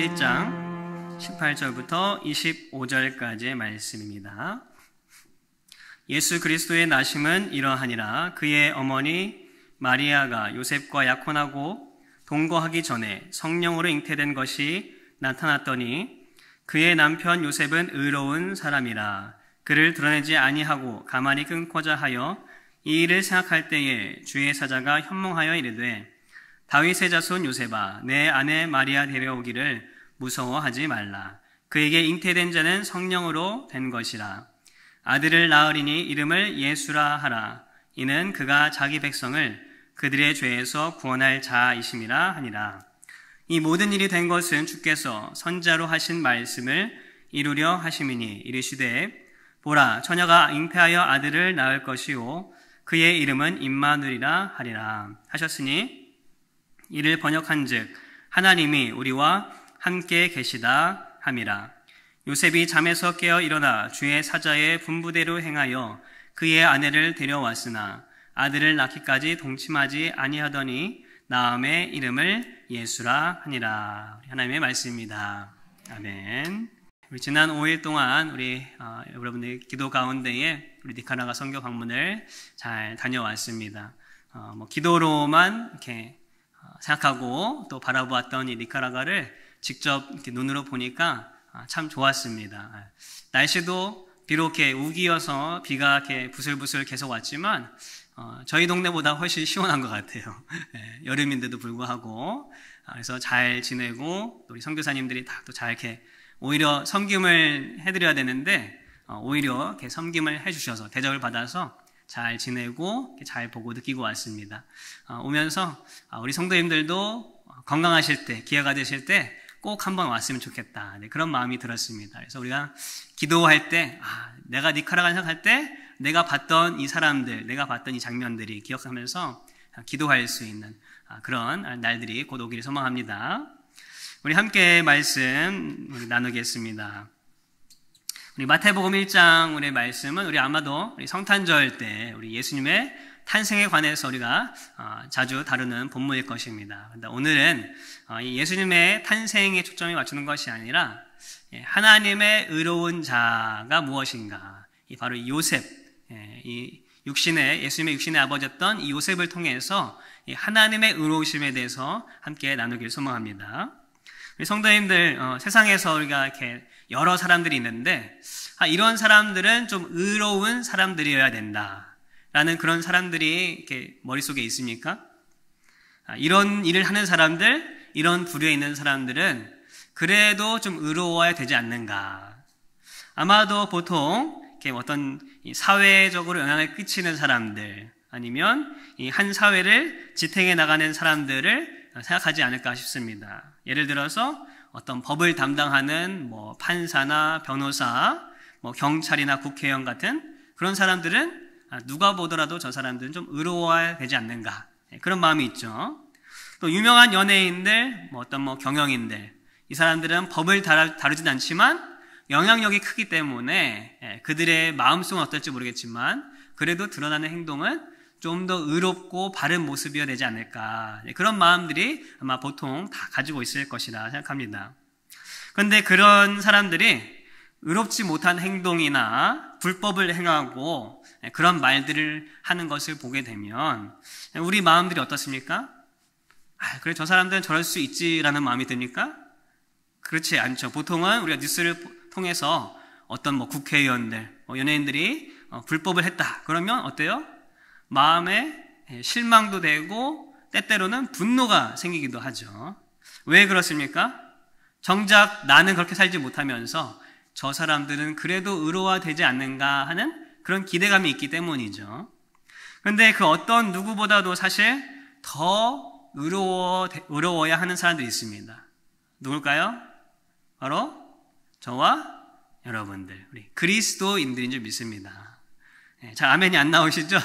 11장 18절부터 25절까지의 말씀입니다. 예수 그리스도의 나심은 이러하니라. 그의 어머니 마리아가 요셉과 약혼하고 동거하기 전에 성령으로 잉태된 것이 나타났더니 그의 남편 요셉은 의로운 사람이라. 그를 드러내지 아니하고 가만히 끊고자 하여 이 일을 생각할 때에 주의 사자가 현몽하여 이르되 다윗의 자손 요셉아, 내 아내 마리아 데려오기를 무서워하지 말라. 그에게 잉태된 자는 성령으로 된 것이라. 아들을 낳으리니 이름을 예수라 하라. 이는 그가 자기 백성을 그들의 죄에서 구원할 자이심이라 하니라. 이 모든 일이 된 것은 주께서 선자로 하신 말씀을 이루려 하심이니 이르시되 보라, 처녀가 잉태하여 아들을 낳을 것이요 그의 이름은 임마누엘이라 하리라 하셨으니 이를 번역한즉 하나님이 우리와 함께 계시다 함이라. 요셉이 잠에서 깨어 일어나 주의 사자의 분부대로 행하여 그의 아내를 데려왔으나 아들을 낳기까지 동침하지 아니하더니 나음의 이름을 예수라 하니라. 하나님의 말씀입니다. 아멘. 우리 지난 5일 동안 우리 여러분들 기도 가운데에 우리 니카라과 선교 방문을 잘 다녀왔습니다. 기도로만 이렇게 생각하고 또 바라보았던 이 니카라과를 직접 이렇게 눈으로 보니까 참 좋았습니다. 날씨도 비록 이렇게 우기여서 비가 이렇게 부슬부슬 계속 왔지만 저희 동네보다 훨씬 시원한 것 같아요. 여름인데도 불구하고 그래서 잘 지내고 우리 선교사님들이 다 또 잘 이렇게 오히려 섬김을 해드려야 되는데 오히려 이렇게 섬김을 해주셔서 대접을 받아서 잘 지내고 잘 보고 느끼고 왔습니다. 오면서 우리 성도님들도 건강하실 때, 기회가 되실 때 꼭 한번 왔으면 좋겠다. 그런 마음이 들었습니다. 그래서 우리가 기도할 때, 내가 니카라과 생각할 때 내가 봤던 이 사람들, 내가 봤던 이 장면들이 기억하면서 기도할 수 있는 그런 날들이 곧 오기를 소망합니다. 우리 함께 말씀 나누겠습니다. 우리 마태복음 1장 우리 말씀은 우리 아마도 우리 성탄절 때 우리 예수님의 탄생에 관해서 우리가 자주 다루는 본문일 것입니다. 그런데 오늘은 예수님의 탄생에 초점이 맞추는 것이 아니라 하나님의 의로운 자가 무엇인가, 바로 요셉, 예수님의 육신의 아버지였던 이 요셉을 통해서 하나님의 의로우심에 대해서 함께 나누길 소망합니다. 우리 성도님들, 세상에서 우리가 이렇게 여러 사람들이 있는데 이런 사람들은 좀 의로운 사람들이어야 된다라는 그런 사람들이 이렇게 머릿속에 있습니까? 이런 일을 하는 사람들, 이런 부류에 있는 사람들은 그래도 좀 의로워야 되지 않는가. 아마도 보통 이렇게 어떤 사회적으로 영향을 끼치는 사람들, 아니면 이 한 사회를 지탱해 나가는 사람들을 생각하지 않을까 싶습니다. 예를 들어서 어떤 법을 담당하는 판사나 변호사, 경찰이나 국회의원 같은 그런 사람들은 누가 보더라도 저 사람들은 좀 의로워야 되지 않는가, 그런 마음이 있죠. 또 유명한 연예인들, 어떤 경영인들, 이 사람들은 법을 다루진 않지만 영향력이 크기 때문에 그들의 마음속은 어떨지 모르겠지만 그래도 드러나는 행동은 좀 더 의롭고 바른 모습이어야 되지 않을까, 그런 마음들이 아마 보통 다 가지고 있을 것이라 생각합니다. 그런데 그런 사람들이 의롭지 못한 행동이나 불법을 행하고 그런 말들을 하는 것을 보게 되면 우리 마음들이 어떻습니까? 그래, 저 사람들은 저럴 수 있지라는 마음이 드니까? 그렇지 않죠. 보통은 우리가 뉴스를 통해서 어떤 국회의원들, 연예인들이 불법을 했다 그러면 어때요? 마음에 실망도 되고 때때로는 분노가 생기기도 하죠. 왜 그렇습니까? 정작 나는 그렇게 살지 못하면서 저 사람들은 그래도 의로워되지 않는가 하는 그런 기대감이 있기 때문이죠. 그런데 그 어떤 누구보다도 사실 더 의로워야 하는 사람들이 있습니다. 누굴까요? 바로 저와 여러분들, 우리 그리스도인들인 줄 믿습니다. 잘 아멘이 안 나오시죠?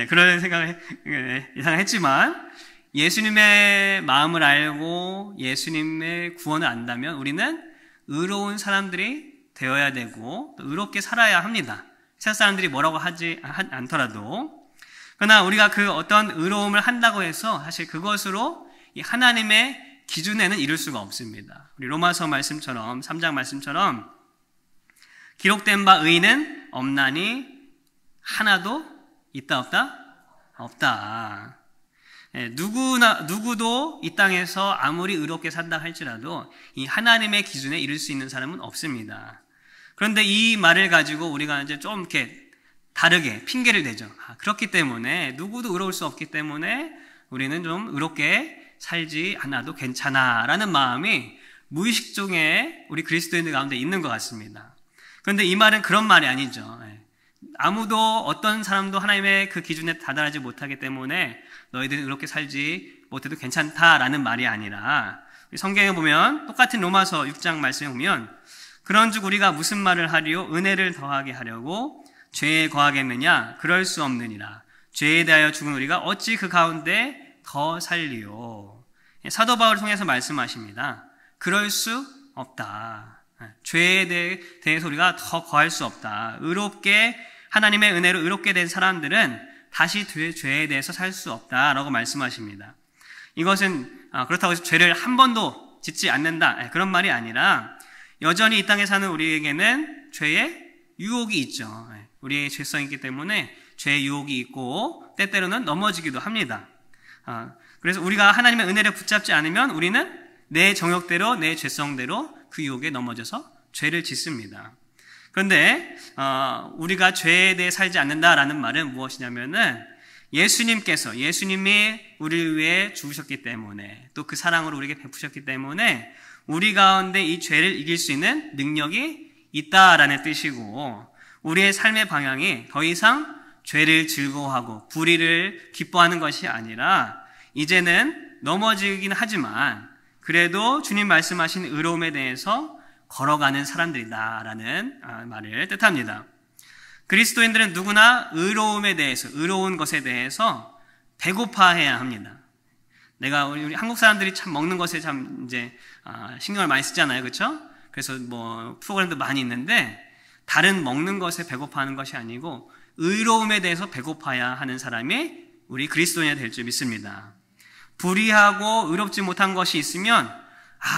그런 생각을 예상했지만 예수님의 마음을 알고 예수님의 구원을 안다면 우리는 의로운 사람들이 되어야 되고 또 의롭게 살아야 합니다. 세상 사람들이 뭐라고 하지 않더라도. 그러나 우리가 그 어떤 의로움을 한다고 해서 사실 그것으로 이 하나님의 기준에는 이룰 수가 없습니다. 우리 로마서 말씀처럼 3장 말씀처럼 기록된 바 의인은 없나니 하나도 있다 없다? 없다. 누구도 이 땅에서 아무리 의롭게 산다 할지라도 이 하나님의 기준에 이룰 수 있는 사람은 없습니다. 그런데 이 말을 가지고 우리가 이제 좀 이렇게 다르게 핑계를 대죠. 그렇기 때문에 누구도 의로울 수 없기 때문에 우리는 좀 의롭게 살지 않아도 괜찮아 라는 마음이 무의식 중에 우리 그리스도인들 가운데 있는 것 같습니다. 그런데 이 말은 그런 말이 아니죠. 아무도 어떤 사람도 하나님의 그 기준에 다다르지 못하기 때문에 너희들은 의롭게 살지 못해도 괜찮다라는 말이 아니라 성경에 보면 똑같은 로마서 6장 말씀에 보면 그런즉 우리가 무슨 말을 하리요? 은혜를 더하게 하려고 죄에 거하겠느냐? 그럴 수 없느니라. 죄에 대하여 죽은 우리가 어찌 그 가운데 더 살리요? 사도 바울을 통해서 말씀하십니다. 그럴 수 없다. 죄에 대해서 우리가 더 거할 수 없다. 의롭게 하나님의 은혜로 의롭게 된 사람들은 다시 죄에 대해서 살 수 없다라고 말씀하십니다. 이것은 그렇다고 해서 죄를 한 번도 짓지 않는다 그런 말이 아니라 여전히 이 땅에 사는 우리에게는 죄의 유혹이 있죠. 우리의 죄성이 있기 때문에 죄의 유혹이 있고 때때로는 넘어지기도 합니다. 그래서 우리가 하나님의 은혜를 붙잡지 않으면 우리는 내 정욕대로 내 죄성대로 그 유혹에 넘어져서 죄를 짓습니다. 그런데 우리가 죄에 대해 살지 않는다라는 말은 무엇이냐면은 예수님이 우리를 위해 죽으셨기 때문에 또 그 사랑으로 우리에게 베푸셨기 때문에 우리 가운데 이 죄를 이길 수 있는 능력이 있다라는 뜻이고 우리의 삶의 방향이 더 이상 죄를 즐거워하고 불의를 기뻐하는 것이 아니라 이제는 넘어지긴 하지만 그래도 주님 말씀하신 의로움에 대해서 걸어가는 사람들이다라는 말을 뜻합니다. 그리스도인들은 누구나 의로움에 대해서, 의로운 것에 대해서 배고파해야 합니다. 우리 한국 사람들이 참 먹는 것에 참 이제 신경을 많이 쓰잖아요, 그렇죠? 그래서 뭐 프로그램도 많이 있는데 다른 먹는 것에 배고파하는 것이 아니고 의로움에 대해서 배고파야 하는 사람이 우리 그리스도인이 될 줄 믿습니다. 불의하고 의롭지 못한 것이 있으면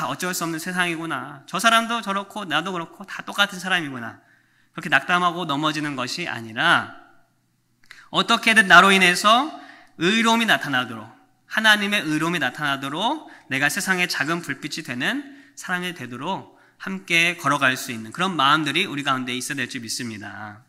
어쩔 수 없는 세상이구나. 저 사람도 저렇고 나도 그렇고 다 똑같은 사람이구나. 그렇게 낙담하고 넘어지는 것이 아니라 어떻게든 나로 인해서 의로움이 나타나도록 하나님의 의로움이 나타나도록 내가 세상의 작은 불빛이 되는 사람이 되도록 함께 걸어갈 수 있는 그런 마음들이 우리 가운데 있어야 될 줄 믿습니다.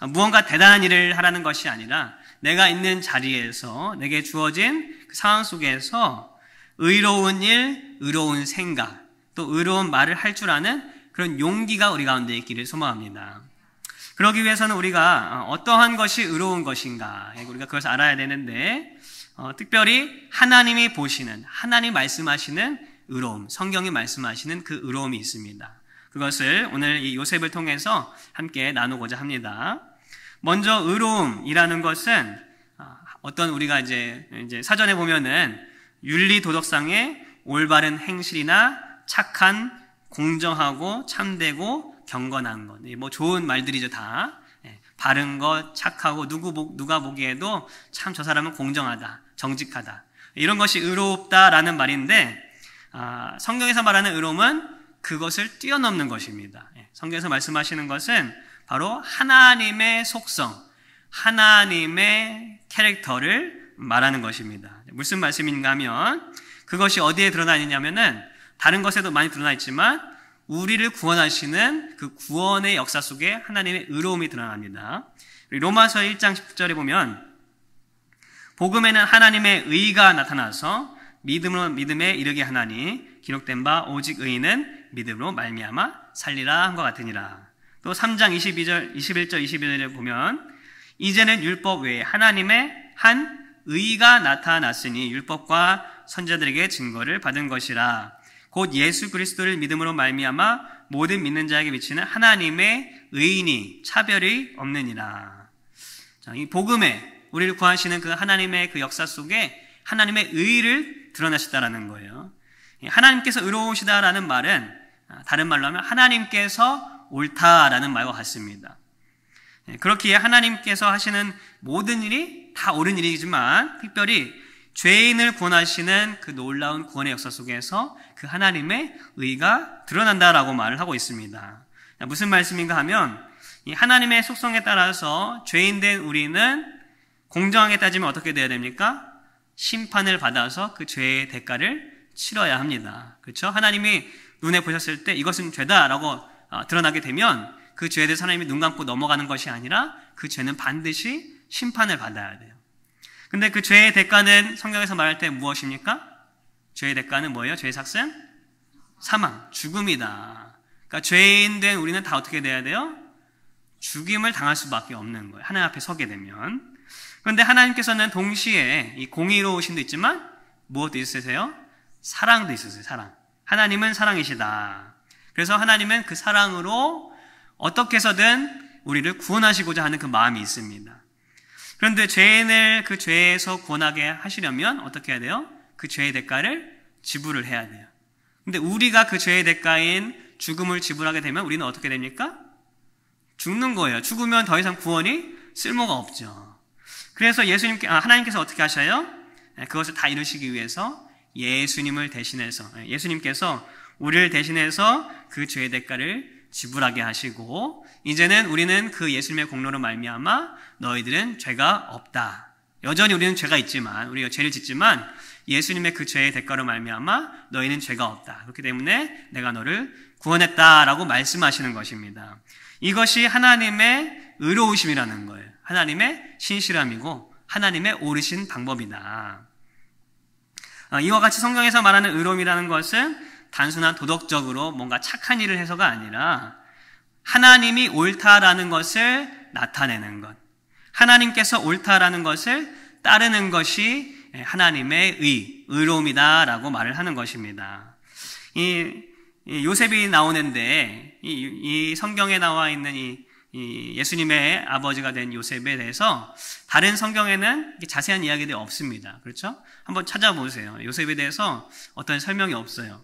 무언가 대단한 일을 하라는 것이 아니라 내가 있는 자리에서 내게 주어진 그 상황 속에서 의로운 일, 의로운 생각, 또 의로운 말을 할 줄 아는 그런 용기가 우리 가운데 있기를 소망합니다. 그러기 위해서는 우리가 어떠한 것이 의로운 것인가 우리가 그것을 알아야 되는데 특별히 하나님이 보시는, 하나님 말씀하시는 의로움, 성경이 말씀하시는 그 의로움이 있습니다. 그것을 오늘 이 요셉을 통해서 함께 나누고자 합니다. 먼저 의로움이라는 것은 어떤 우리가 이제 사전에 보면은 윤리 도덕상의 올바른 행실이나 착한, 공정하고 참되고 경건한 것, 뭐 좋은 말들이죠 다. 바른 것, 착하고 누가 보기에도 참 저 사람은 공정하다, 정직하다 이런 것이 의롭다라는 말인데 성경에서 말하는 의로움은 그것을 뛰어넘는 것입니다. 성경에서 말씀하시는 것은 바로 하나님의 속성, 하나님의 캐릭터를 말하는 것입니다. 무슨 말씀인가 하면 그것이 어디에 드러나 있냐면은 다른 것에도 많이 드러나 있지만 우리를 구원하시는 그 구원의 역사 속에 하나님의 의로움이 드러납니다. 로마서 1장 10절에 보면 복음에는 하나님의 의가 나타나서 믿음으로 믿음에 이르게 하나니 기록된 바 오직 의인은 믿음으로 말미암아 살리라 한 것 같으니라. 또 3장 21절 22절에 보면 이제는 율법 외에 하나님의 한 의가 나타났으니 율법과 선지자들에게 증거를 받은 것이라. 곧 예수 그리스도를 믿음으로 말미암아 모든 믿는 자에게 미치는 하나님의 의인이 차별이 없느니라. 자, 이 복음에 우리를 구하시는 그 하나님의 그 역사 속에 하나님의 의를 드러나시다라는 거예요. 하나님께서 의로우시다라는 말은 다른 말로 하면 하나님께서 옳다라는 말과 같습니다. 그렇기에 하나님께서 하시는 모든 일이 다 옳은 일이지만 특별히 죄인을 구원하시는 그 놀라운 구원의 역사 속에서 그 하나님의 의가 드러난다라고 말을 하고 있습니다. 무슨 말씀인가 하면 이 하나님의 속성에 따라서 죄인된 우리는 공정하게 따지면 어떻게 돼야 됩니까? 심판을 받아서 그 죄의 대가를 치러야 합니다. 그렇죠? 하나님이 눈에 보셨을 때 이것은 죄다라고 드러나게 되면 그 죄에 대해서 하나님이 눈 감고 넘어가는 것이 아니라 그 죄는 반드시 심판을 받아야 돼요. 근데 그 죄의 대가는 성경에서 말할 때 무엇입니까? 죄의 대가는 뭐예요? 죄의 삭은? 사망, 죽음이다. 그러니까 죄인 된 우리는 다 어떻게 돼야 돼요? 죽임을 당할 수밖에 없는 거예요. 하나님 앞에 서게 되면. 그런데 하나님께서는 동시에 이 공의로우심도 있지만 무엇도 있으세요? 사랑도 있으세요. 사랑. 하나님은 사랑이시다. 그래서 하나님은 그 사랑으로 어떻게 해서든 우리를 구원하시고자 하는 그 마음이 있습니다. 그런데 죄인을 그 죄에서 구원하게 하시려면 어떻게 해야 돼요? 그 죄의 대가를 지불을 해야 돼요. 근데 우리가 그 죄의 대가인 죽음을 지불하게 되면 우리는 어떻게 됩니까? 죽는 거예요. 죽으면 더 이상 구원이 쓸모가 없죠. 그래서 하나님께서 어떻게 하셔요? 그것을 다 이루시기 위해서 예수님을 대신해서, 예수님께서 우리를 대신해서 그 죄의 대가를 지불하게 하시고, 이제는 우리는 그 예수님의 공로로 말미암아 너희들은 죄가 없다. 여전히 우리는 죄가 있지만, 우리가 죄를 짓지만 예수님의 그 죄의 대가로 말미암아 너희는 죄가 없다. 그렇기 때문에 내가 너를 구원했다라고 말씀하시는 것입니다. 이것이 하나님의 의로우심이라는 거예요. 하나님의 신실함이고 하나님의 옳으신 방법이다. 이와 같이 성경에서 말하는 의로움이라는 것은 단순한 도덕적으로 뭔가 착한 일을 해서가 아니라 하나님이 옳다라는 것을 나타내는 것, 하나님께서 옳다라는 것을 따르는 것이 하나님의 의로움이다라고 말을 하는 것입니다. 이 요셉이 나오는데 이 성경에 나와 있는 이 예수님의 아버지가 된 요셉에 대해서 다른 성경에는 자세한 이야기들이 없습니다. 그렇죠? 한번 찾아보세요. 요셉에 대해서 어떤 설명이 없어요.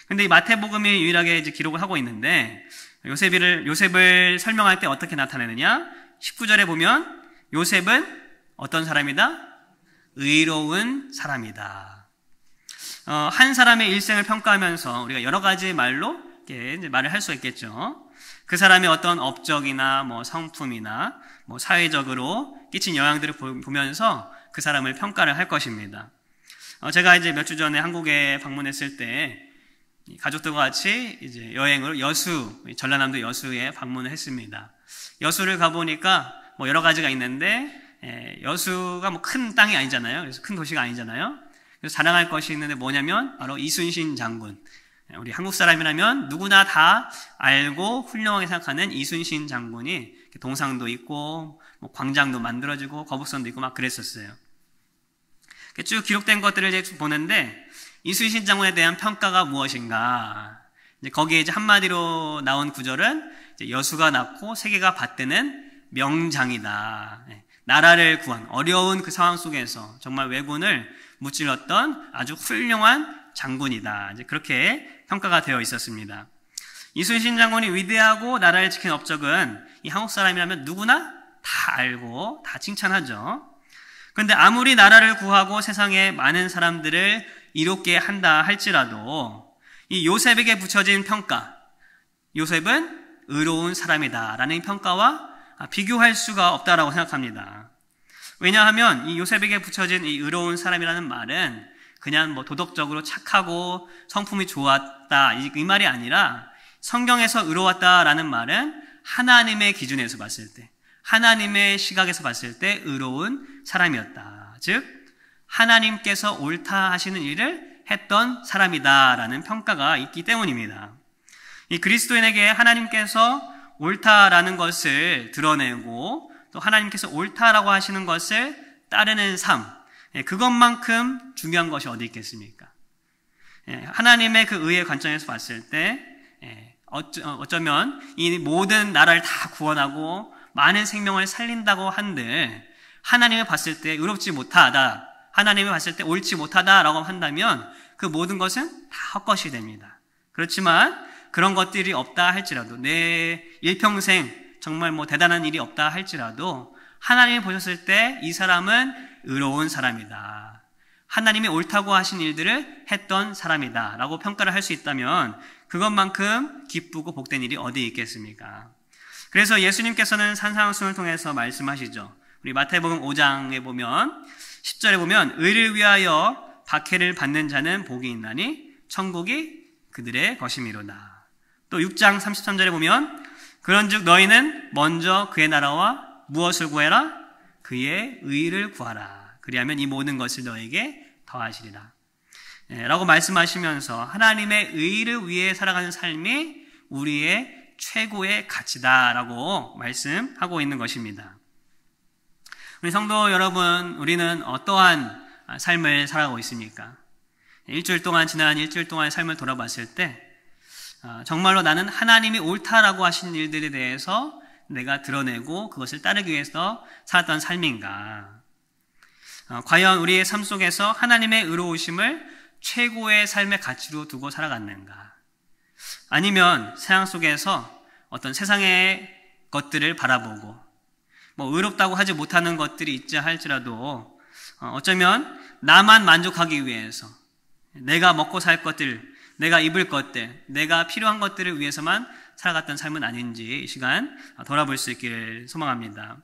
근데 이 마태복음이 유일하게 이제 기록을 하고 있는데 요셉을 설명할 때 어떻게 나타내느냐? 19절에 보면 요셉은 어떤 사람이다? 의로운 사람이다. 한 사람의 일생을 평가하면서 우리가 여러 가지 말로 이렇게 말을 할 수 있겠죠. 그 사람의 어떤 업적이나 성품이나 사회적으로 끼친 영향들을 보면서 그 사람을 평가를 할 것입니다. 제가 이제 몇 주 전에 한국에 방문했을 때 가족들과 같이 이제 여행으로 전라남도 여수에 방문을 했습니다. 여수를 가보니까 여러 가지가 있는데, 여수가 큰 땅이 아니잖아요. 그래서 큰 도시가 아니잖아요. 그래서 자랑할 것이 있는데 뭐냐면 바로 이순신 장군. 우리 한국 사람이라면 누구나 다 알고 훌륭하게 생각하는 이순신 장군이 동상도 있고 광장도 만들어지고 거북선도 있고 막 그랬었어요. 쭉 기록된 것들을 이제 보는데 이순신 장군에 대한 평가가 무엇인가? 이제 거기에 이제 한마디로 나온 구절은 이제 여수가 낳고 세계가 받드는 명장이다. 나라를 구한 어려운 그 상황 속에서 정말 왜군을 무찔렀던 아주 훌륭한 장군이다. 이제 그렇게 평가가 되어 있었습니다. 이순신 장군이 위대하고 나라를 지킨 업적은 이 한국 사람이라면 누구나 다 알고 다 칭찬하죠. 그런데 아무리 나라를 구하고 세상에 많은 사람들을 이롭게 한다 할지라도 이 요셉에게 붙여진 평가, 요셉은 의로운 사람이다 라는 평가와 비교할 수가 없다라고 생각합니다. 왜냐하면 이 요셉에게 붙여진 이 의로운 사람이라는 말은 그냥 도덕적으로 착하고 성품이 좋았다 이 말이 아니라 성경에서 의로웠다라는 말은 하나님의 기준에서 봤을 때, 하나님의 시각에서 봤을 때 의로운 사람이었다. 즉 하나님께서 옳다 하시는 일을 했던 사람이다라는 평가가 있기 때문입니다. 이 그리스도인에게 하나님께서 옳다라는 것을 드러내고 또 하나님께서 옳다라고 하시는 것을 따르는 삶, 그것만큼 중요한 것이 어디 있겠습니까? 하나님의 그 의의 관점에서 봤을 때 어쩌면 이 모든 나라를 다 구원하고 많은 생명을 살린다고 한들 하나님을 봤을 때 의롭지 못하다, 하나님을 봤을 때 옳지 못하다라고 한다면 그 모든 것은 다 헛것이 됩니다. 그렇지만 그런 것들이 없다 할지라도 내 일평생 정말 대단한 일이 없다 할지라도 하나님이 보셨을 때 이 사람은 의로운 사람이다. 하나님이 옳다고 하신 일들을 했던 사람이다 라고 평가를 할 수 있다면 그것만큼 기쁘고 복된 일이 어디 있겠습니까? 그래서 예수님께서는 산상수훈을 통해서 말씀하시죠. 우리 마태복음 5장에 보면 10절에 보면 의를 위하여 박해를 받는 자는 복이 있나니 천국이 그들의 것이미로다. 또 6장 33절에 보면 그런즉 너희는 먼저 그의 나라와 무엇을 구해라? 그의 의를 구하라. 그리하면 이 모든 것을 너에게 더하시리라. 라고 말씀하시면서 하나님의 의를 위해 살아가는 삶이 우리의 최고의 가치다라고 말씀하고 있는 것입니다. 우리 성도 여러분, 우리는 어떠한 삶을 살아가고 있습니까? 지난 일주일 동안의 삶을 돌아봤을 때 정말로 나는 하나님이 옳다라고 하신 일들에 대해서 내가 드러내고 그것을 따르기 위해서 살았던 삶인가? 과연 우리의 삶 속에서 하나님의 의로우심을 최고의 삶의 가치로 두고 살아갔는가? 아니면 세상 속에서 어떤 세상의 것들을 바라보고 의롭다고 하지 못하는 것들이 있자 할지라도 어쩌면 나만 만족하기 위해서 내가 먹고 살 것들, 내가 입을 것들, 내가 필요한 것들을 위해서만 살아갔던 삶은 아닌지 이 시간 돌아볼 수 있기를 소망합니다.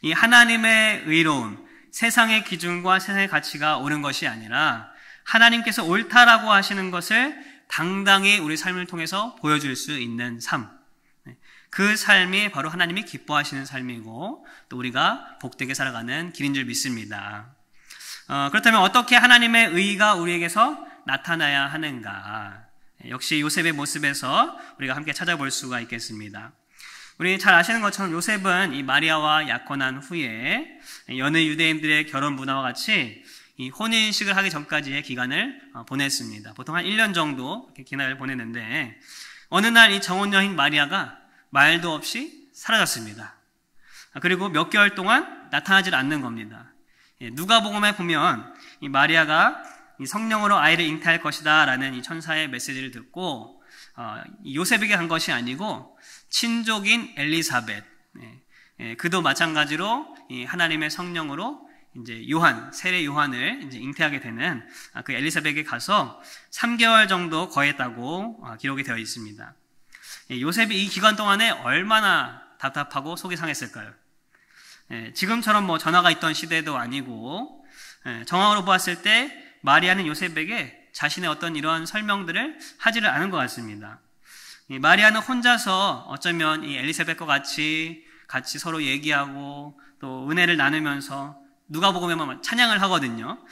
이 하나님의 의로움, 세상의 기준과 세상의 가치가 옳은 것이 아니라 하나님께서 옳다라고 하시는 것을 당당히 우리 삶을 통해서 보여줄 수 있는 삶, 그 삶이 바로 하나님이 기뻐하시는 삶이고 또 우리가 복되게 살아가는 길인 줄 믿습니다. 그렇다면 어떻게 하나님의 의가 우리에게서 나타나야 하는가? 역시 요셉의 모습에서 우리가 함께 찾아볼 수가 있겠습니다. 우리 잘 아시는 것처럼 요셉은 이 마리아와 약혼한 후에 여느 유대인들의 결혼 문화와 같이 이 혼인식을 하기 전까지의 기간을 보냈습니다. 보통 한 1년 정도 이렇게 기간을 보냈는데 어느 날 이 정혼 여인 마리아가 말도 없이 사라졌습니다. 그리고 몇 개월 동안 나타나질 않는 겁니다. 누가복음에 보면 이 마리아가 이 성령으로 아이를 잉태할 것이다 라는 이 천사의 메시지를 듣고 요셉에게 간 것이 아니고 친족인 엘리사벳, 그도 마찬가지로 이 하나님의 성령으로 이제 세례 요한을 이제 잉태하게 되는 그 엘리사벳에게 가서 3개월 정도 거했다고 기록이 되어 있습니다. 요셉이 이 기간 동안에 얼마나 답답하고 속이 상했을까요? 지금처럼 전화가 있던 시대도 아니고 정황으로 보았을 때 마리아는 요셉에게 자신의 어떤 이러한 설명들을 하지를 않은 것 같습니다. 마리아는 혼자서 어쩌면 이 엘리사벳과 같이 서로 얘기하고 또 은혜를 나누면서 누가복음에만 찬양을 하거든요.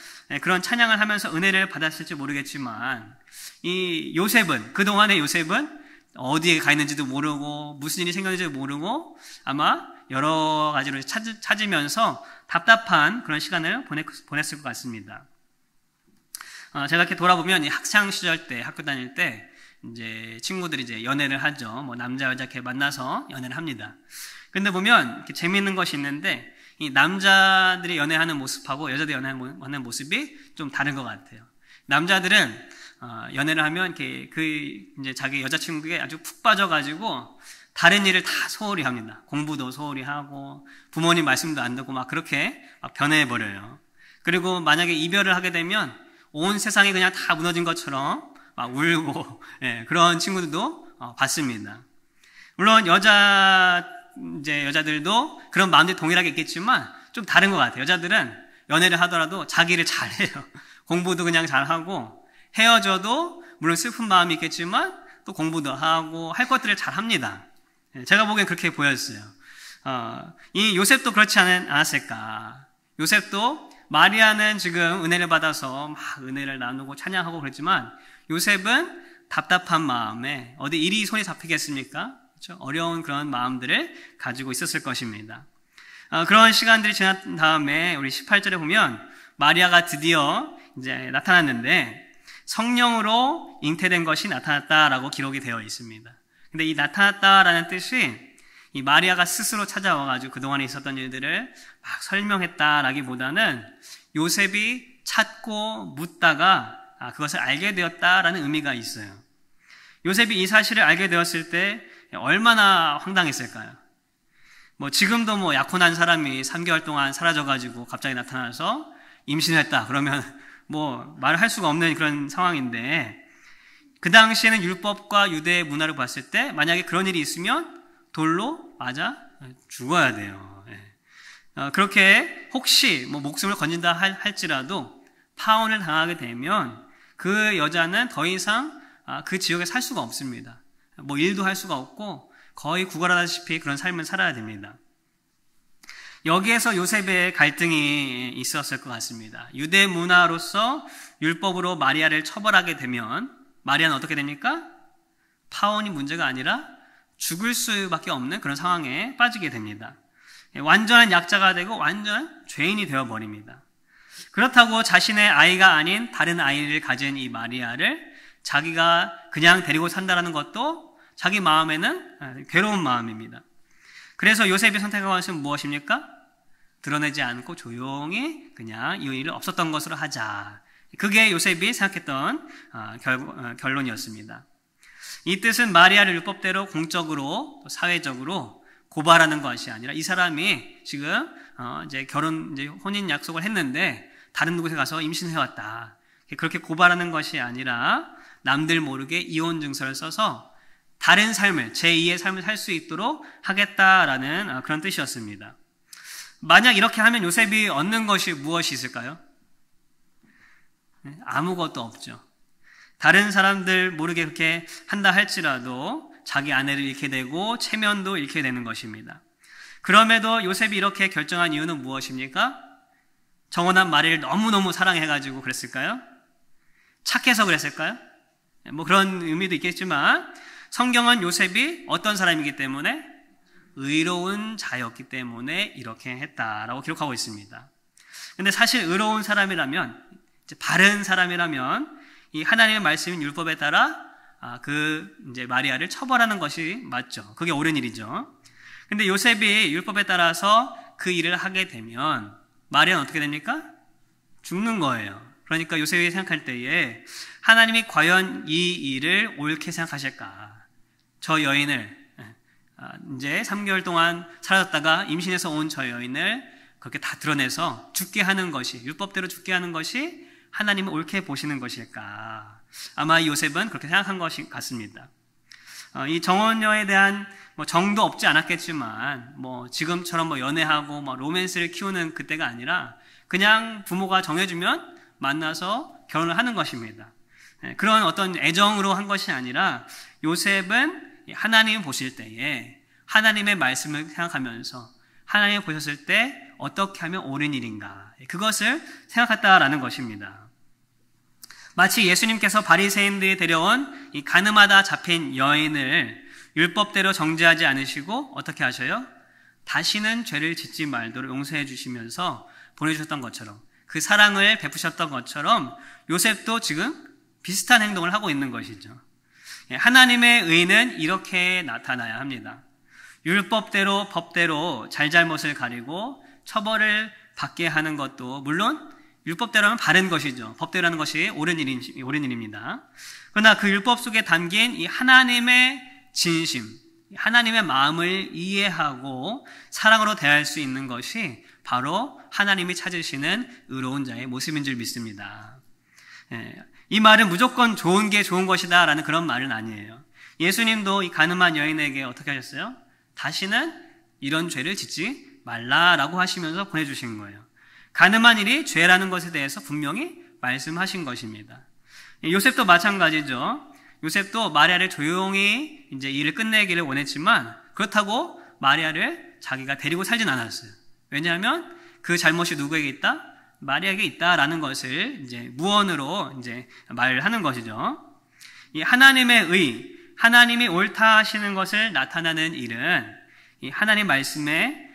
그런 찬양을 하면서 은혜를 받았을지 모르겠지만 이 요셉은, 그동안의 요셉은 어디에 가 있는지도 모르고 무슨 일이 생겼는지도 모르고 아마 여러 가지로 찾으면서 답답한 그런 시간을 보냈을 것 같습니다. 제가 이렇게 돌아보면 이 학창 시절 때, 학교 다닐 때 이제 친구들이 이제 연애를 하죠. 남자 여자 이렇게 만나서 연애를 합니다. 근데 보면 이렇게 재미있는 것이 있는데 이 남자들이 연애하는 모습하고 여자들이 연애하는 모습이 좀 다른 것 같아요. 남자들은 연애를 하면 이제 자기 여자친구에게 아주 푹 빠져가지고 다른 일을 다 소홀히 합니다. 공부도 소홀히 하고 부모님 말씀도 안 듣고 막 그렇게 막 변해버려요. 그리고 만약에 이별을 하게 되면 온 세상이 그냥 다 무너진 것처럼 막 울고 그런 친구들도 봤습니다. 물론 여자들도 그런 마음들이 동일하게 있겠지만 좀 다른 것 같아요. 여자들은 연애를 하더라도 자기를 잘해요. 공부도 그냥 잘하고 헤어져도 물론 슬픈 마음이 있겠지만 또 공부도 하고 할 것들을 잘 합니다. 제가 보기엔 그렇게 보였어요. 이 요셉도 그렇지 않았을까? 요셉도 마리아는 지금 은혜를 받아서 막 은혜를 나누고 찬양하고 그랬지만 요셉은 답답한 마음에 어디 일이 손에 잡히겠습니까? 그렇죠? 어려운 그런 마음들을 가지고 있었을 것입니다. 그런 시간들이 지난 다음에 우리 18절에 보면 마리아가 드디어 이제 나타났는데 성령으로 잉태된 것이 나타났다라고 기록이 되어 있습니다. 근데 이 나타났다라는 뜻이 이 마리아가 스스로 찾아와가지고 그동안에 있었던 일들을 막 설명했다라기보다는 요셉이 찾고 묻다가 그것을 알게 되었다라는 의미가 있어요. 요셉이 이 사실을 알게 되었을 때 얼마나 황당했을까요? 지금도 약혼한 사람이 3개월 동안 사라져가지고 갑자기 나타나서 임신했다 그러면 뭐 말할 수가 없는 그런 상황인데, 그 당시에는 율법과 유대의 문화를 봤을 때 만약에 그런 일이 있으면 돌로 맞아 죽어야 돼요. 그렇게 혹시 뭐 목숨을 건진다 할지라도 파혼을 당하게 되면 그 여자는 더 이상 그 지역에 살 수가 없습니다. 뭐 일도 할 수가 없고 거의 구걸하다시피 그런 삶을 살아야 됩니다. 여기에서 요셉의 갈등이 있었을 것 같습니다. 유대 문화로서 율법으로 마리아를 처벌하게 되면 마리아는 어떻게 됩니까? 파혼이 문제가 아니라 죽을 수밖에 없는 그런 상황에 빠지게 됩니다. 완전한 약자가 되고 완전 죄인이 되어버립니다. 그렇다고 자신의 아이가 아닌 다른 아이를 가진 이 마리아를 자기가 그냥 데리고 산다는 것도 자기 마음에는 괴로운 마음입니다. 그래서 요셉이 선택한 것은 무엇입니까? 드러내지 않고 조용히 그냥 이 일을 없었던 것으로 하자. 그게 요셉이 생각했던 결론이었습니다. 이 뜻은 마리아를 율법대로 공적으로 사회적으로 고발하는 것이 아니라 이 사람이 지금 이제 혼인 약속을 했는데 다른 곳에 가서 임신해왔다. 그렇게 고발하는 것이 아니라 남들 모르게 이혼 증서를 써서 다른 삶을, 제2의 삶을 살 수 있도록 하겠다라는 그런 뜻이었습니다. 만약 이렇게 하면 요셉이 얻는 것이 무엇이 있을까요? 아무것도 없죠. 다른 사람들 모르게 그렇게 한다 할지라도 자기 아내를 잃게 되고 체면도 잃게 되는 것입니다. 그럼에도 요셉이 이렇게 결정한 이유는 무엇입니까? 정혼한 마리를 너무너무 사랑해가지고 그랬을까요? 착해서 그랬을까요? 뭐 그런 의미도 있겠지만 성경은 요셉이 어떤 사람이기 때문에 의로운 자였기 때문에 이렇게 했다라고 기록하고 있습니다. 근데 사실 의로운 사람이라면, 바른 사람이라면 이 하나님의 말씀인 율법에 따라 이제 마리아를 처벌하는 것이 맞죠. 그게 옳은 일이죠. 근데 요셉이 율법에 따라서 그 일을 하게 되면 마리아는 어떻게 됩니까? 죽는 거예요. 그러니까 요셉이 생각할 때에 하나님이 과연 이 일을 옳게 생각하실까? 저 여인을 이제 3개월 동안 사라졌다가 임신해서 온 저 여인을 그렇게 다 드러내서 죽게 하는 것이, 율법대로 죽게 하는 것이 하나님은 옳게 보시는 것일까? 아마 요셉은 그렇게 생각한 것이 같습니다. 이 정혼녀에 대한 정도 없지 않았겠지만 지금처럼 연애하고 로맨스를 키우는 그때가 아니라 그냥 부모가 정해주면 만나서 결혼을 하는 것입니다. 그런 어떤 애정으로 한 것이 아니라 요셉은 하나님 보실 때에 하나님의 말씀을 생각하면서 하나님 보셨을 때 어떻게 하면 옳은 일인가, 그것을 생각했다라는 것입니다. 마치 예수님께서 바리새인들이 데려온 이 가늠하다 잡힌 여인을 율법대로 정죄하지 않으시고 어떻게 하셔요? 다시는 죄를 짓지 말도록 용서해 주시면서 보내주셨던 것처럼, 그 사랑을 베푸셨던 것처럼 요셉도 지금 비슷한 행동을 하고 있는 것이죠. 하나님의 의는 이렇게 나타나야 합니다. 율법대로 법대로 잘잘못을 가리고 처벌을 받게 하는 것도 물론 율법대로 하면 바른 것이죠. 법대로 하는 것이 옳은 일입니다. 그러나 그 율법 속에 담긴 이 하나님의 진심, 하나님의 마음을 이해하고 사랑으로 대할 수 있는 것이 바로 하나님이 찾으시는 의로운 자의 모습인 줄 믿습니다. 이 말은 무조건 좋은 게 좋은 것이다 라는 그런 말은 아니에요. 예수님도 이 가늠한 여인에게 어떻게 하셨어요? 다시는 이런 죄를 짓지 말라라고 하시면서 보내주신 거예요. 가늠한 일이 죄라는 것에 대해서 분명히 말씀하신 것입니다. 요셉도 마찬가지죠. 요셉도 마리아를 조용히 이제 일을 끝내기를 원했지만 그렇다고 마리아를 자기가 데리고 살진 않았어요. 왜냐하면 그 잘못이 누구에게 있다? 마리아에게 있다라는 것을 이제 무언으로 이제 말하는 것이죠. 이 하나님의 의, 하나님이 옳다 하시는 것을 나타나는 일은 이 하나님 말씀에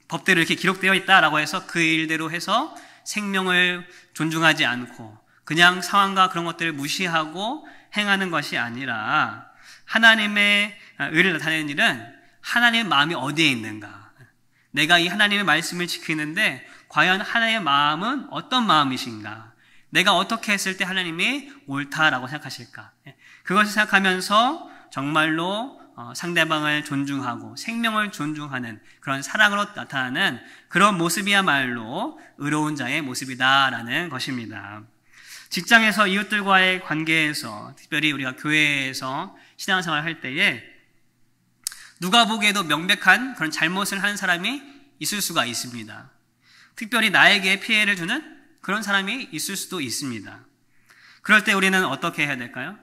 법대로 이렇게 기록되어 있다라고 해서 그 일대로 해서 생명을 존중하지 않고 그냥 상황과 그런 것들을 무시하고 행하는 것이 아니라 하나님의 의를 나타내는 일은 하나님의 마음이 어디에 있는가, 내가 이 하나님의 말씀을 지키는데 과연 하나님의 마음은 어떤 마음이신가, 내가 어떻게 했을 때 하나님이 옳다라고 생각하실까, 그것을 생각하면서 정말로 상대방을 존중하고 생명을 존중하는 그런 사랑으로 나타나는 그런 모습이야말로 의로운 자의 모습이다라는 것입니다. 직장에서 이웃들과의 관계에서, 특별히 우리가 교회에서 신앙생활을 할 때에 누가 보기에도 명백한 그런 잘못을 하는 사람이 있을 수가 있습니다. 특별히 나에게 피해를 주는 그런 사람이 있을 수도 있습니다. 그럴 때 우리는 어떻게 해야 될까요?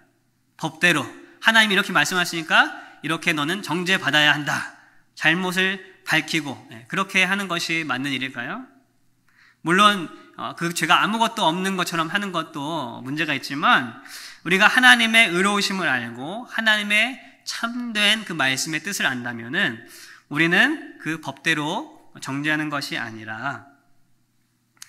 법대로 하나님이 이렇게 말씀하시니까 이렇게 너는 정죄받아야 한다. 잘못을 밝히고 그렇게 하는 것이 맞는 일일까요? 물론 그 죄가 아무것도 없는 것처럼 하는 것도 문제가 있지만 우리가 하나님의 의로우심을 알고 하나님의 참된 그 말씀의 뜻을 안다면은 우리는 그 법대로 정죄하는 것이 아니라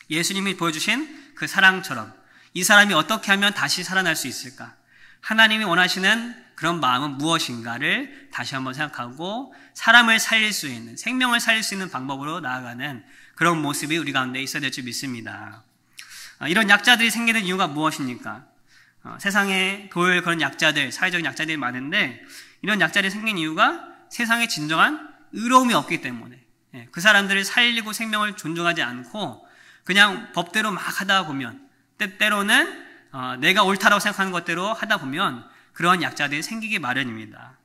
예수님이 보여주신 그 사랑처럼 이 사람이 어떻게 하면 다시 살아날 수 있을까? 하나님이 원하시는 그런 마음은 무엇인가를 다시 한번 생각하고 사람을 살릴 수 있는, 생명을 살릴 수 있는 방법으로 나아가는 그런 모습이 우리 가운데 있어야 될 줄 믿습니다. 이런 약자들이 생기는 이유가 무엇입니까? 세상에 도울 그런 약자들, 사회적인 약자들이 많은데 이런 약자들이 생긴 이유가 세상에 진정한 의로움이 없기 때문에 그 사람들을 살리고 생명을 존중하지 않고 그냥 법대로 막 하다 보면 때로는 내가 옳다라고 생각하는 것대로 하다 보면 그런 약자들이 생기기 마련입니다.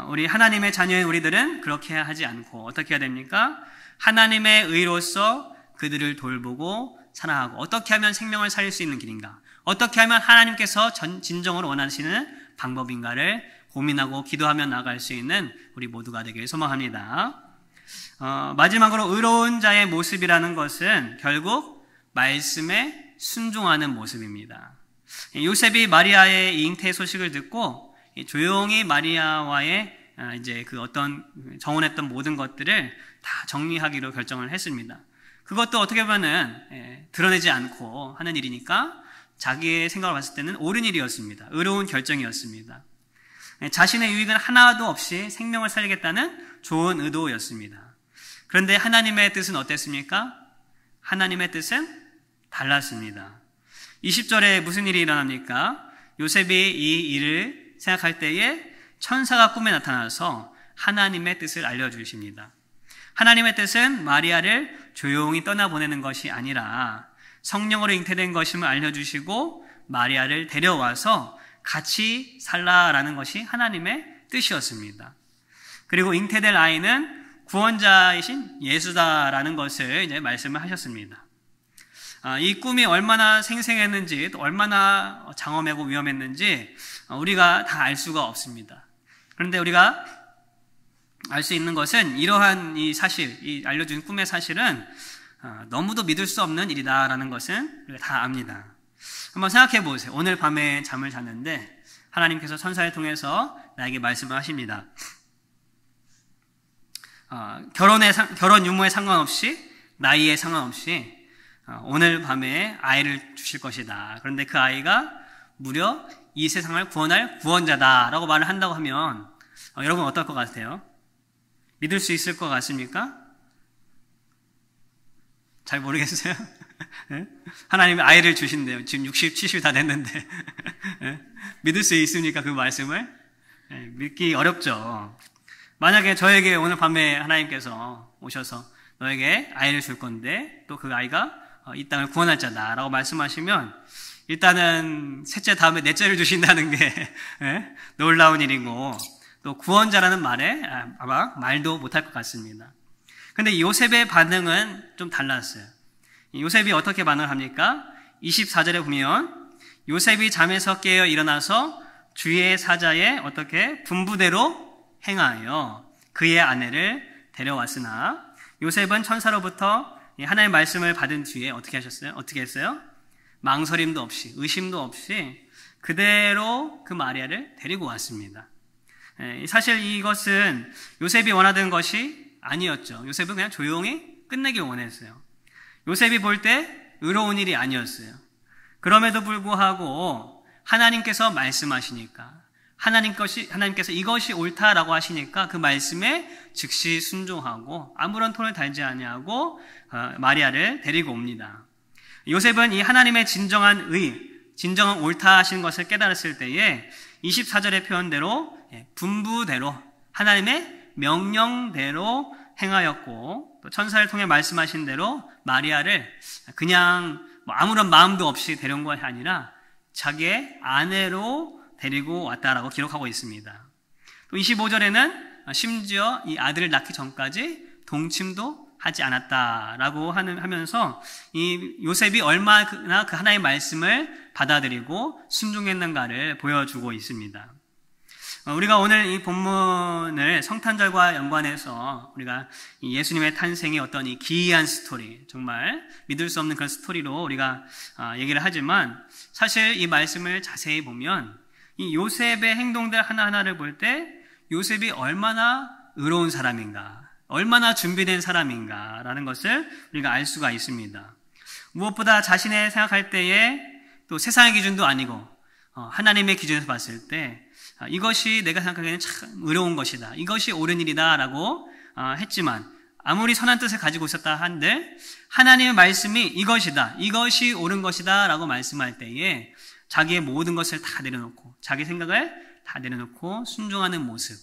우리 하나님의 자녀인 우리들은 그렇게 하지 않고 어떻게 해야 됩니까? 하나님의 의로서 그들을 돌보고 사랑하고 어떻게 하면 생명을 살릴 수 있는 길인가? 어떻게 하면 하나님께서 진정으로 원하시는 방법인가를 고민하고 기도하며 나아갈 수 있는 우리 모두가 되길 소망합니다. 마지막으로 의로운 자의 모습이라는 것은 결국 말씀에 순종하는 모습입니다. 요셉이 마리아의 잉태 소식을 듣고 조용히 마리아와의 이제 그 어떤 정혼했던 모든 것들을 다 정리하기로 결정을 했습니다. 그것도 어떻게 보면은 드러내지 않고 하는 일이니까 자기의 생각을 봤을 때는 옳은 일이었습니다. 의로운 결정이었습니다. 자신의 유익은 하나도 없이 생명을 살리겠다는 좋은 의도였습니다. 그런데 하나님의 뜻은 어땠습니까? 하나님의 뜻은 달랐습니다. 20절에 무슨 일이 일어납니까? 요셉이 이 일을 생각할 때에 천사가 꿈에 나타나서 하나님의 뜻을 알려주십니다. 하나님의 뜻은 마리아를 조용히 떠나보내는 것이 아니라 성령으로 잉태된 것임을 알려주시고 마리아를 데려와서 같이 살라라는 것이 하나님의 뜻이었습니다. 그리고 잉태될 아이는 구원자이신 예수다라는 것을 이제 말씀을 하셨습니다. 이 꿈이 얼마나 생생했는지 또 얼마나 장엄하고 위험했는지 우리가 다 알 수가 없습니다. 그런데 우리가 알 수 있는 것은 이러한 이 사실, 이 알려준 꿈의 사실은 너무도 믿을 수 없는 일이다라는 것은 우리가 다 압니다. 한번 생각해 보세요. 오늘 밤에 잠을 잤는데 하나님께서 천사를 통해서 나에게 말씀을 하십니다. 결혼 유무에 상관없이 나이에 상관없이 오늘 밤에 아이를 주실 것이다. 그런데 그 아이가 무려 이 세상을 구원할 구원자다라고 말을 한다고 하면 여러분 어떨 것 같아요? 믿을 수 있을 것 같습니까? 잘 모르겠어요. 하나님이 아이를 주신대요. 지금 60, 70 다 됐는데 믿을 수 있습니까? 그 말씀을? 믿기 어렵죠. 만약에 저에게 오늘 밤에 하나님께서 오셔서 너에게 아이를 줄 건데 또 그 아이가 이 땅을 구원할 자다라고 말씀하시면 일단은 셋째 다음에 넷째를 주신다는 게 놀라운 일이고 또 구원자라는 말에 아마 말도 못할 것 같습니다. 그런데 요셉의 반응은 좀 달랐어요. 요셉이 어떻게 반응을 합니까? 24절에 보면 요셉이 잠에서 깨어 일어나서 주의 사자의 어떻게 분부대로 행하여 그의 아내를 데려왔으나 요셉은 천사로부터 하나님의 말씀을 받은 뒤에 어떻게 하셨어요? 어떻게 했어요? 망설임도 없이 의심도 없이 그대로 그 마리아를 데리고 왔습니다. 사실 이것은 요셉이 원하던 것이 아니었죠. 요셉은 그냥 조용히 끝내길 원했어요. 요셉이 볼 때 의로운 일이 아니었어요. 그럼에도 불구하고 하나님께서 말씀하시니까 하나님께서 이것이 옳다라고 하시니까 그 말씀에 즉시 순종하고 아무런 톤을 달지 아니하고 마리아를 데리고 옵니다. 요셉은 이 하나님의 진정한 옳다 하신 것을 깨달았을 때에 24절의 표현대로 분부대로 하나님의 명령대로 행하였고, 또 천사를 통해 말씀하신 대로 마리아를 그냥 아무런 마음도 없이 데려온 것이 아니라 자기의 아내로 데리고 왔다라고 기록하고 있습니다. 또 25절에는 심지어 이 아들을 낳기 전까지 동침도 하지 않았다라고 하면서 이 요셉이 얼마나 그 하나님의 말씀을 받아들이고 순종했는가를 보여주고 있습니다. 우리가 오늘 이 본문을 성탄절과 연관해서 우리가 이 예수님의 탄생의 어떤 이 기이한 스토리, 정말 믿을 수 없는 그런 스토리로 우리가 얘기를 하지만, 사실 이 말씀을 자세히 보면 이 요셉의 행동들 하나하나를 볼 때 요셉이 얼마나 의로운 사람인가, 얼마나 준비된 사람인가라는 것을 우리가 알 수가 있습니다. 무엇보다 자신의 생각할 때에 또 세상의 기준도 아니고 하나님의 기준에서 봤을 때 이것이 내가 생각하기에는 참 의로운 것이다, 이것이 옳은 일이다 라고 했지만, 아무리 선한 뜻을 가지고 있었다 한들 하나님의 말씀이 이것이다, 이것이 옳은 것이다 라고 말씀할 때에 자기의 모든 것을 다 내려놓고, 자기 생각을 다 내려놓고 순종하는 모습,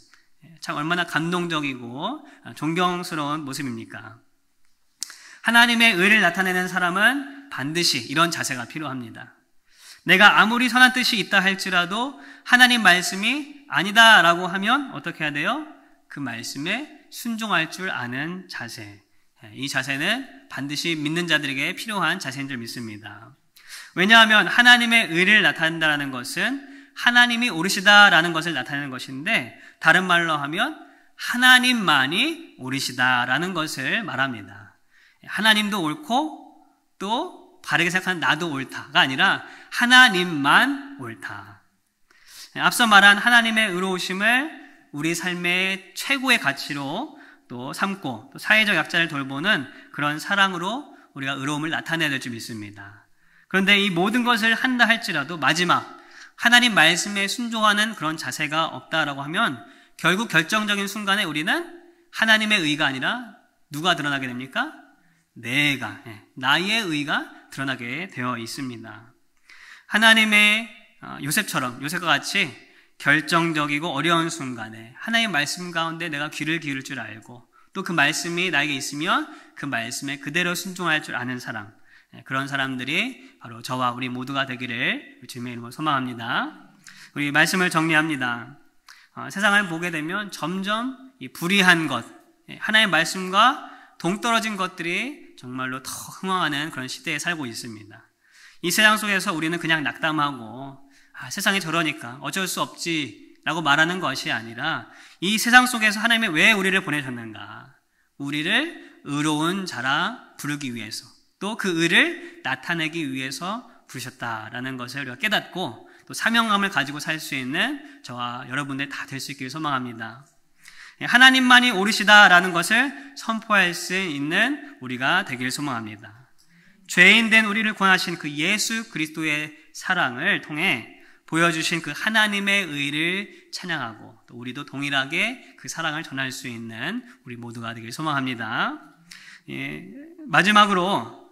참 얼마나 감동적이고 존경스러운 모습입니까? 하나님의 의를 나타내는 사람은 반드시 이런 자세가 필요합니다. 내가 아무리 선한 뜻이 있다 할지라도 하나님 말씀이 아니다 라고 하면 어떻게 해야 돼요? 그 말씀에 순종할 줄 아는 자세, 이 자세는 반드시 믿는 자들에게 필요한 자세인 줄 믿습니다. 왜냐하면 하나님의 의를 나타낸다는 것은 하나님이 옳으시다라는 것을 나타내는 것인데, 다른 말로 하면 하나님만이 옳으시다라는 것을 말합니다. 하나님도 옳고 또 바르게 생각하는 나도 옳다가 아니라 하나님만 옳다. 앞서 말한 하나님의 의로우심을 우리 삶의 최고의 가치로 또 삼고, 또 사회적 약자를 돌보는 그런 사랑으로 우리가 의로움을 나타내야 될 줄 믿습니다. 그런데 이 모든 것을 한다 할지라도 마지막 하나님 말씀에 순종하는 그런 자세가 없다라고 하면 결국 결정적인 순간에 우리는 하나님의 의가 아니라 누가 드러나게 됩니까? 나의 의가 드러나게 되어 있습니다. 하나님의 요셉과 같이 결정적이고 어려운 순간에 하나님의 말씀 가운데 내가 귀를 기울일 줄 알고, 또 그 말씀이 나에게 있으면 그 말씀에 그대로 순종할 줄 아는 사람, 그런 사람들이 바로 저와 우리 모두가 되기를 주님의 이름으로 소망합니다. 우리 말씀을 정리합니다. 세상을 보게 되면 점점 이 불의한 것, 하나님의 말씀과 동떨어진 것들이 정말로 더 흥황하는 그런 시대에 살고 있습니다. 이 세상 속에서 우리는 그냥 낙담하고 세상이 저러니까 어쩔 수 없지 라고 말하는 것이 아니라, 이 세상 속에서 하나님이 왜 우리를 보내셨는가, 우리를 의로운 자라 부르기 위해서, 또 그 의를 나타내기 위해서 부르셨다라는 것을 우리가 깨닫고 또 사명감을 가지고 살 수 있는 저와 여러분들 다 될 수 있기를 소망합니다. 하나님만이 옳으시다라는 것을 선포할 수 있는 우리가 되기를 소망합니다. 죄인 된 우리를 구원하신 그 예수 그리스도의 사랑을 통해 보여주신 그 하나님의 의를 찬양하고, 또 우리도 동일하게 그 사랑을 전할 수 있는 우리 모두가 되기를 소망합니다. 마지막으로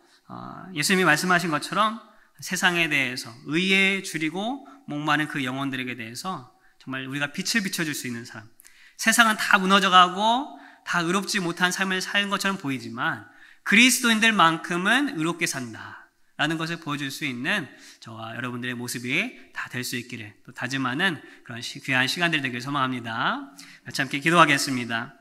예수님이 말씀하신 것처럼 세상에 대해서 의에 줄이고 목마른 그 영혼들에게 대해서 정말 우리가 빛을 비춰줄 수 있는 사람, 세상은 다 무너져가고 다 의롭지 못한 삶을 사는 것처럼 보이지만 그리스도인들만큼은 의롭게 산다라는 것을 보여줄 수 있는 저와 여러분들의 모습이 다 될 수 있기를 또 다짐하는 그런 귀한 시간들 되기를 소망합니다. 같이 함께 기도하겠습니다.